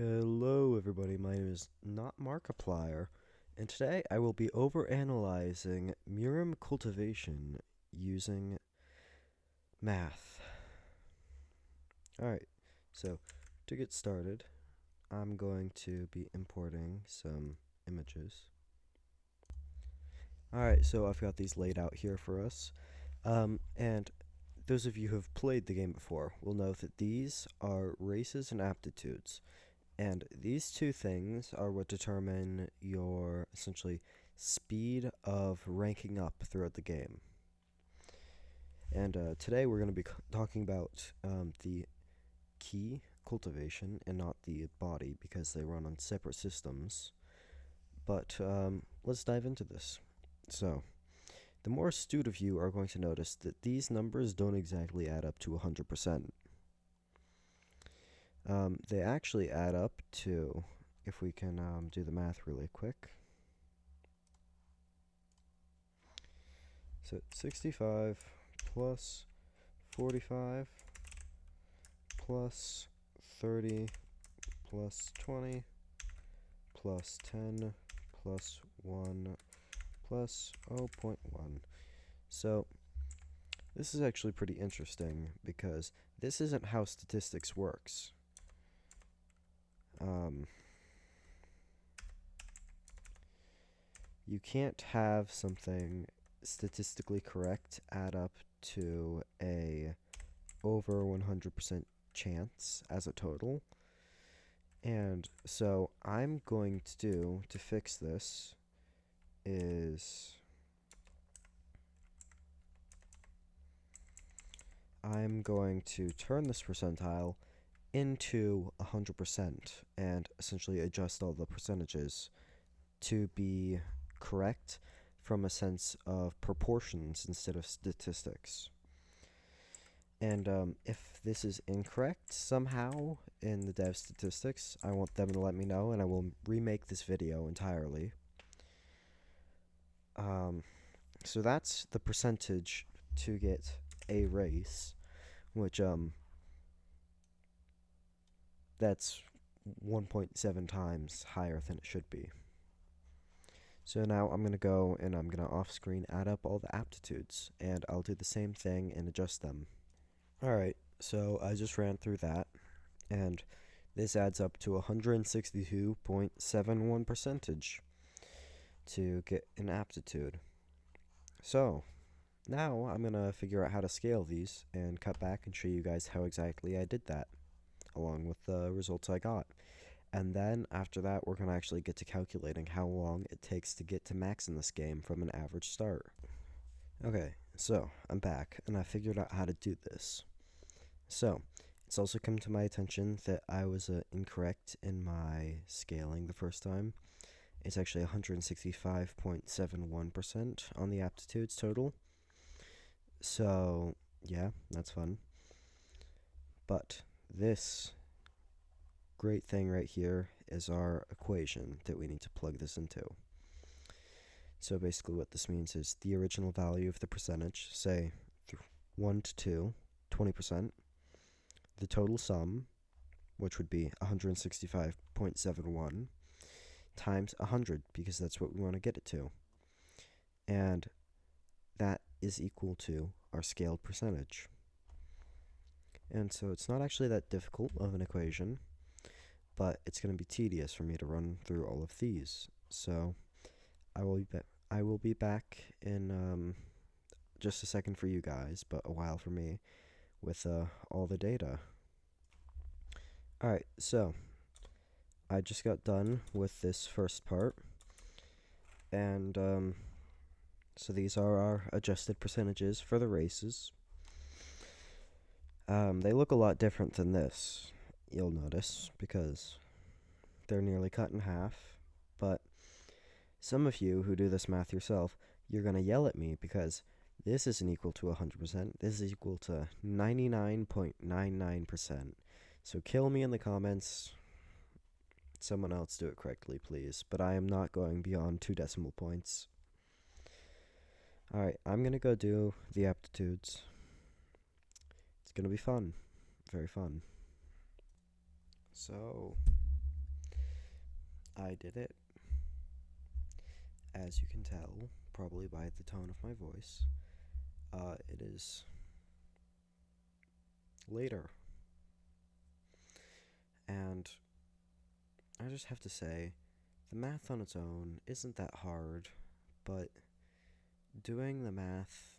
Hello everybody, my name is not Markiplier, and today I will be overanalyzing Miram cultivation using math. Alright, so to get started, I'm going to be importing some images. Alright, so I've got these laid out here for us, and those of you who have played the game before will know that these are races and aptitudes. And these two things are what determine your, essentially, speed of ranking up throughout the game. And today we're going to be talking about the key cultivation and not the body because they run on separate systems. But let's dive into this. So, the more astute of you are going to notice that these numbers don't exactly add up to 100%. They actually add up to, if we can do the math really quick. So 65 plus 45 plus 30 plus 20 plus 10 plus 1 plus 0.1. So this is actually pretty interesting because this isn't how statistics works. You can't have something statistically correct add up to a over 100% chance as a total. And so I'm going to do to fix this is I'm going to turn this percentile into 100% and essentially adjust all the percentages to be correct from a sense of proportions instead of statistics. And if this is incorrect somehow in the dev statistics, I want them to let me know and I will remake this video entirely. So that's the percentage to get a race, which that's 1.7 times higher than it should be. So now I'm going to go and I'm going to off-screen add up all the aptitudes, and I'll do the same thing and adjust them. Alright, so I just ran through that, and this adds up to 162.71% to get an aptitude. So, now I'm going to figure out how to scale these and cut back and show you guys how exactly I did that, along with the results I got. And then, after that, we're going to actually get to calculating how long it takes to get to max in this game from an average start. Okay, so, I'm back, and I figured out how to do this. So, it's also come to my attention that I was incorrect in my scaling the first time. It's actually 165.71% on the aptitudes total. So, yeah, that's fun. But this great thing right here is our equation that we need to plug this into. So basically what this means is the original value of the percentage, say 1 to 2, 20%, the total sum, which would be 165.71, times 100, because that's what we want to get it to. And that is equal to our scaled percentage. And so it's not actually that difficult of an equation, but it's going to be tedious for me to run through all of these. So I will be back in just a second for you guys, but a while for me with all the data. Alright, so I just got done with this first part, and so these are our adjusted percentages for the races. They look a lot different than this, you'll notice, because they're nearly cut in half, but some of you who do this math yourself, you're going to yell at me because this isn't equal to 100%, this is equal to 99.99%. So kill me in the comments, someone else do it correctly please, but I am not going beyond 2 decimal points. Alright, I'm going to go do the aptitudes. It's going to be fun, very fun. So, I did it. As you can tell, probably by the tone of my voice, it is later. And I just have to say, the math on its own isn't that hard, but doing the math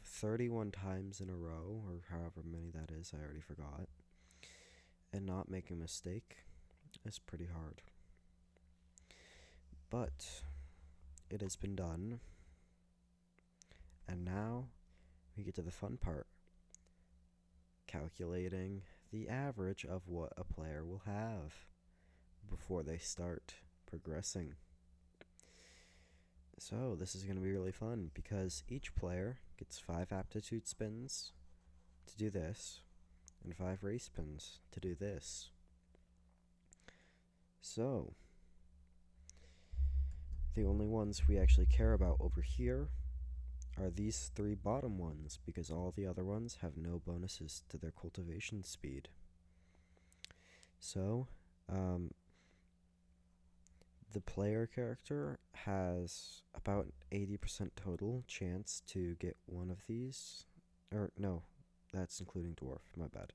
31 times in a row, or however many that is, I already forgot, and not making a mistake is pretty hard. But it has been done, and now we get to the fun part, calculating the average of what a player will have before they start progressing. So this is going to be really fun because each player gets 5 aptitude spins to do this and 5 race spins to do this. So the only ones we actually care about over here are these 3 bottom ones, because all the other ones have no bonuses to their cultivation speed. So, the player character has about 80% total chance to get one of these. Or, no, that's including dwarf, my bad.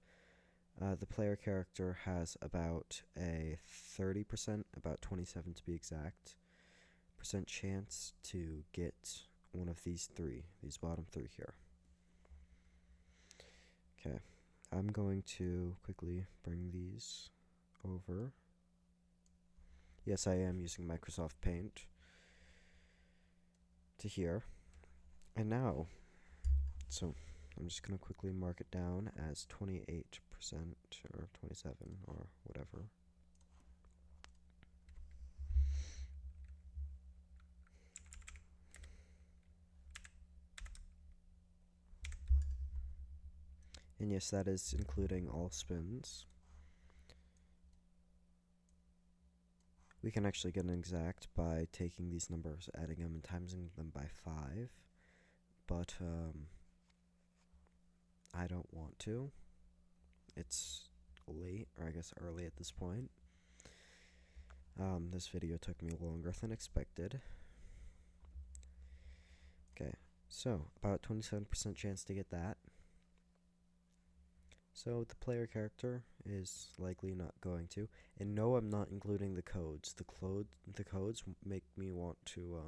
The player character has about a 30%, about 27 to be exact, percent chance to get one of these bottom 3 here. Okay, I'm going to quickly bring these over. Yes, I am using Microsoft Paint to here. And now, so I'm just going to quickly mark it down as 28% or 27 or whatever. And yes, that is including all spins. We can actually get an exact by taking these numbers, adding them, and timesing them by 5. But I don't want to. It's late, or I guess early at this point. This video took me longer than expected. Okay, so about 27% chance to get that. So the player character is likely not going to. And no, I'm not including the codes. The codes make me want to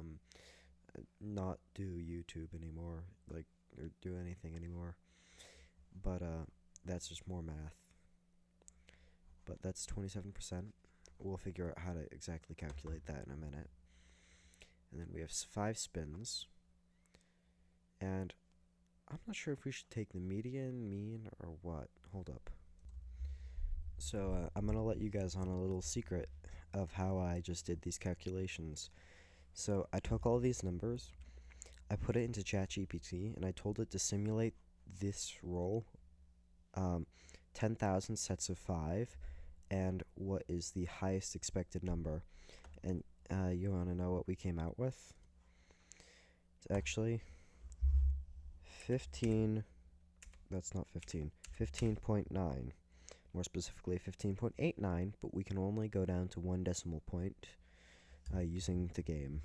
not do YouTube anymore, like, or do anything anymore. But that's just more math. But that's 27%. We'll figure out how to exactly calculate that in a minute. And then we have 5 spins. And I'm not sure if we should take the median, mean, or what. Hold up. So I'm going to let you guys on a little secret of how I just did these calculations. So I took all these numbers, I put it into ChatGPT, and I told it to simulate this roll, 10,000 sets of 5, and what is the highest expected number. And you want to know what we came out with? It's actually 15, that's not 15, 15.9. More specifically 15.89, but we can only go down to 1 decimal point using the game.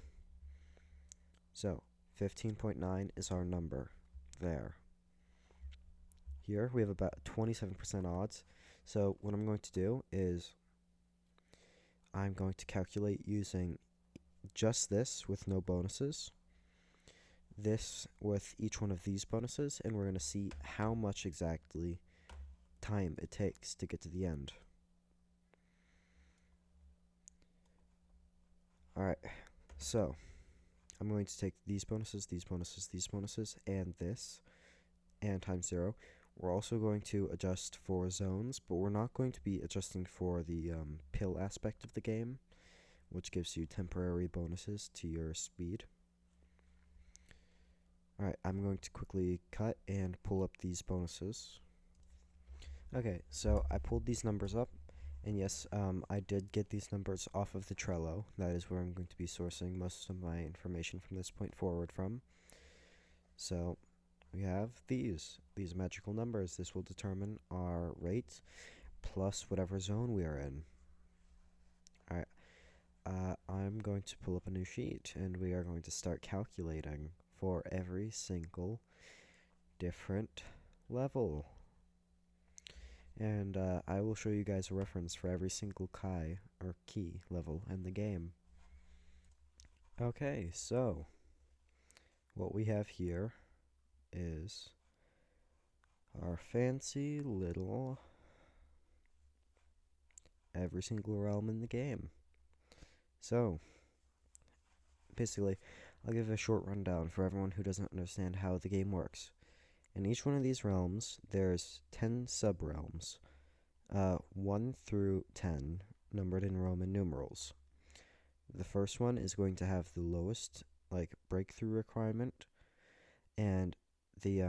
So 15.9 is our number there. Here we have about 27% odds. So what I'm going to do is I'm going to calculate using just this with no bonuses, this with each one of these bonuses, and we're going to see how much exactly time it takes to get to the end. Alright, so I'm going to take these bonuses, these bonuses, these bonuses, and this, and times 0. We're also going to adjust for zones, but we're not going to be adjusting for the pill aspect of the game, which gives you temporary bonuses to your speed. Alright, I'm going to quickly cut and pull up these bonuses. Okay, so I pulled these numbers up, and yes, I did get these numbers off of the Trello. That is where I'm going to be sourcing most of my information from this point forward from. So we have these magical numbers. This will determine our rate plus whatever zone we are in. Alright, I'm going to pull up a new sheet and we are going to start calculating for every single different level. And I will show you guys a reference for every single key level in the game. Okay, so what we have here is our fancy little every single realm in the game. So, basically, I'll give a short rundown for everyone who doesn't understand how the game works. In each one of these realms, there's 10 sub-realms, 1 through 10, numbered in Roman numerals. The first one is going to have the lowest, breakthrough requirement, and the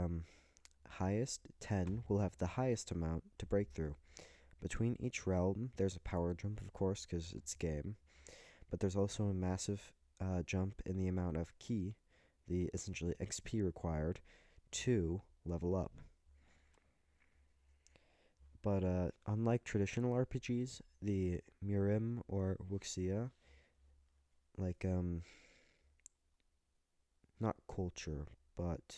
highest 10 will have the highest amount to break through. Between each realm, there's a power jump, of course, because it's a game, but there's also a massive jump in the amount of key, the essentially XP required, to level up. But unlike traditional RPGs, the Mirim or Wuxia, not culture, but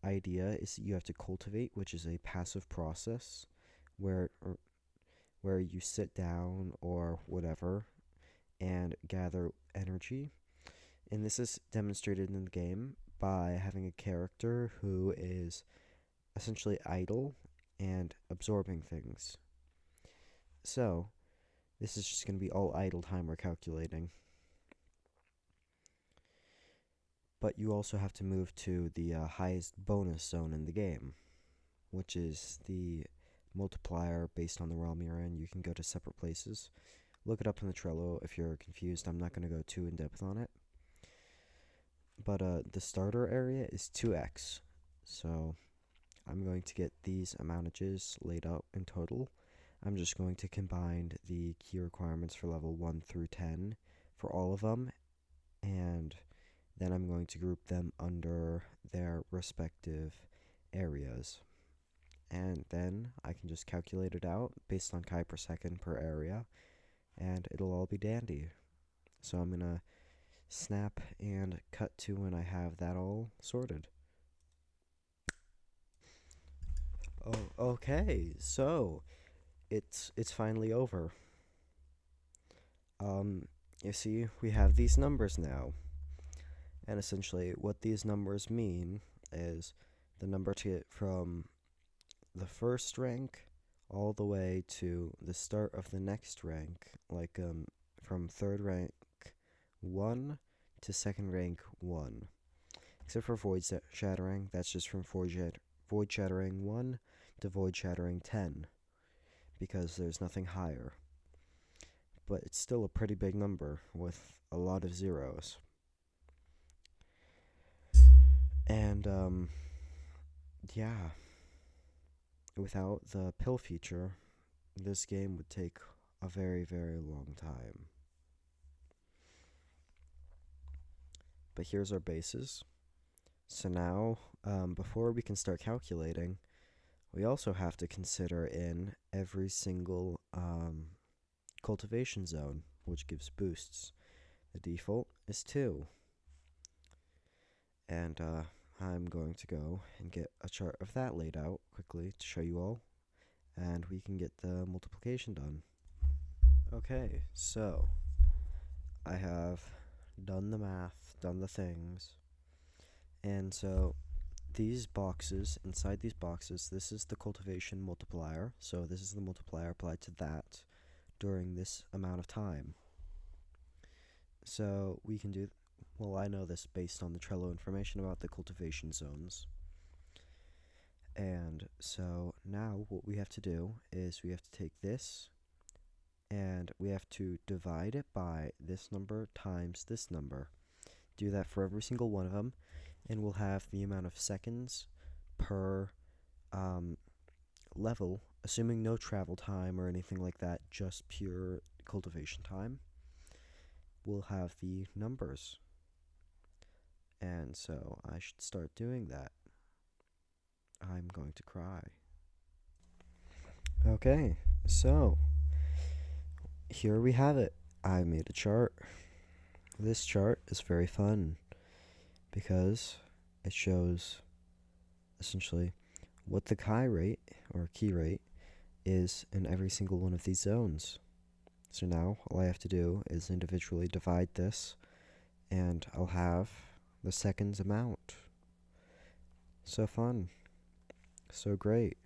idea is you have to cultivate, which is a passive process where you sit down or whatever and gather energy. And this is demonstrated in the game by having a character who is essentially idle and absorbing things. So, this is just going to be all idle time we're calculating. But you also have to move to the highest bonus zone in the game, which is the multiplier based on the realm you're in. You can go to separate places. Look it up in the Trello if you're confused. I'm not going to go too in depth on it. But the starter area is 2x. So I'm going to get these amountages laid out in total. I'm just going to combine the key requirements for level 1 through 10 for all of them, and then I'm going to group them under their respective areas. And then I can just calculate it out based on chi per second per area, and it'll all be dandy. So I'm going to snap and cut to when I have that all sorted. Oh, okay, so it's finally over. You see, we have these numbers now. And essentially, what these numbers mean is the number to get from the first rank all the way to the start of the next rank, from third rank 1 to second rank 1. Except for Void Shattering, that's just from Void Shattering 1 to Void Shattering 10, because there's nothing higher. But it's still a pretty big number with a lot of zeros. And, yeah. Without the pill feature, this game would take a very, very long time. But here's our bases. So now, before we can start calculating, we also have to consider in every single cultivation zone, which gives boosts. The default is 2. And I'm going to go and get a chart of that laid out quickly to show you all, and we can get the multiplication done. Okay, so I have done the math, done the things, and so these boxes, inside these boxes, this is the cultivation multiplier, so this is the multiplier applied to that during this amount of time. So we can do, well, I know this based on the Trello information about the cultivation zones. And so now what we have to do is we have to take this and we have to divide it by this number times this number. Do that for every single one of them, and we'll have the amount of seconds per level, assuming no travel time or anything like that, just pure cultivation time. We'll have the numbers. And so I should start doing that. I'm going to cry. Okay, so here we have it. I made a chart. This chart is very fun because it shows essentially what the chi rate or key rate is in every single one of these zones. So now all I have to do is individually divide this and I'll have the seconds amount. So fun. So great.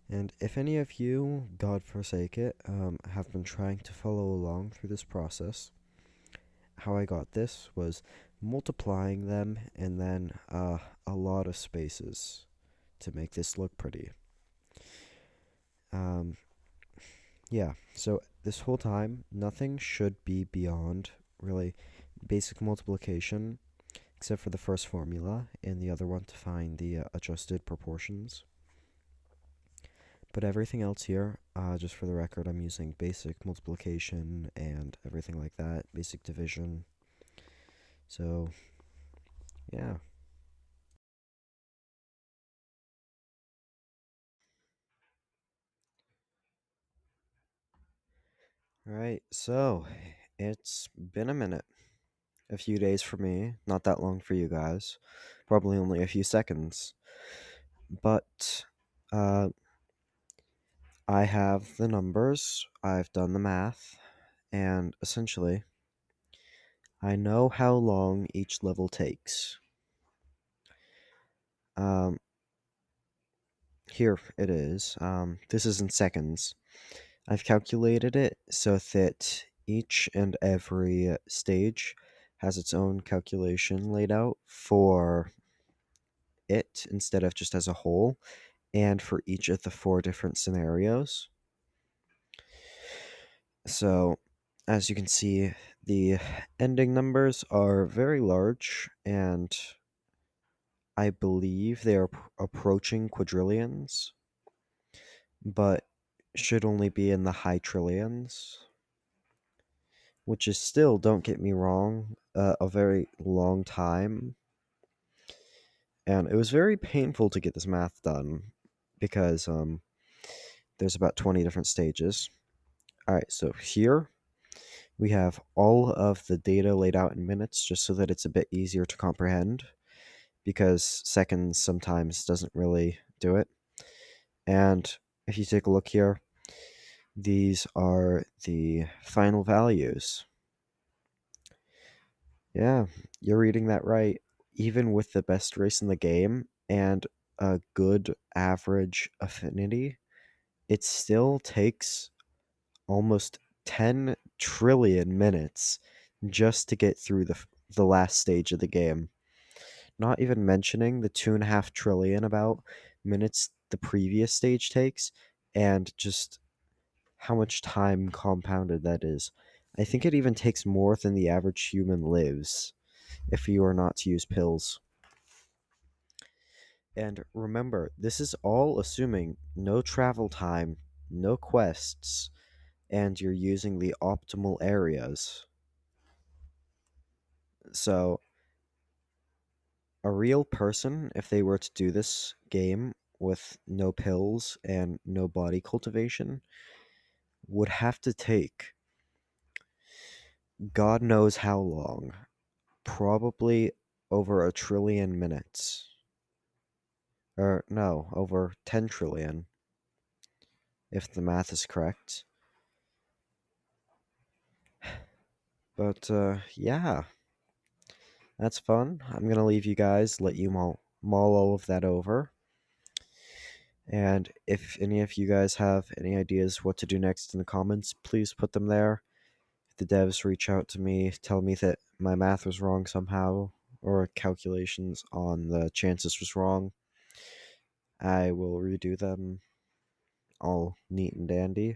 And if any of you, God forsake it, have been trying to follow along through this process, how I got this was multiplying them and then a lot of spaces to make this look pretty. Um, yeah, so this whole time, nothing should be beyond really basic multiplication, except for the first formula and the other one to find the adjusted proportions. But everything else here, just for the record, I'm using basic multiplication and everything like that, basic division. So, yeah. Alright, so it's been a minute. A few days for me, not that long for you guys. Probably only a few seconds. But uh, I have the numbers, I've done the math, and essentially, I know how long each level takes. Um, Here it is. This is in seconds. I've calculated it so that each and every stage has its own calculation laid out for it instead of just as a whole, and for each of the four different scenarios. So, as you can see, the ending numbers are very large, and I believe they are approaching quadrillions, but should only be in the high trillions, which is still, don't get me wrong, a very long time. And it was very painful to get this math done because there's about 20 different stages. All right, so here we have all of the data laid out in minutes just so that it's a bit easier to comprehend because seconds sometimes doesn't really do it. And if you take a look here, these are the final values. Yeah, you're reading that right. Even with the best race in the game and a good average affinity, it still takes almost 10 trillion minutes just to get through the last stage of the game. Not even mentioning the 2.5 trillion about minutes the previous stage takes, and just how much time compounded that is. I think it even takes more than the average human lives if you are not to use pills. And remember, this is all assuming no travel time, no quests, and you're using the optimal areas. So, a real person, if they were to do this game with no pills and no body cultivation, would have to take God knows how long. Probably over 1 trillion minutes. Or, no, over 10 trillion, if the math is correct. But, yeah, that's fun. I'm gonna leave you guys, let you mull all of that over. And if any of you guys have any ideas what to do next in the comments, please put them there. If the devs reach out to me, tell me that my math was wrong somehow, or calculations on the chances was wrong, I will redo them all neat and dandy.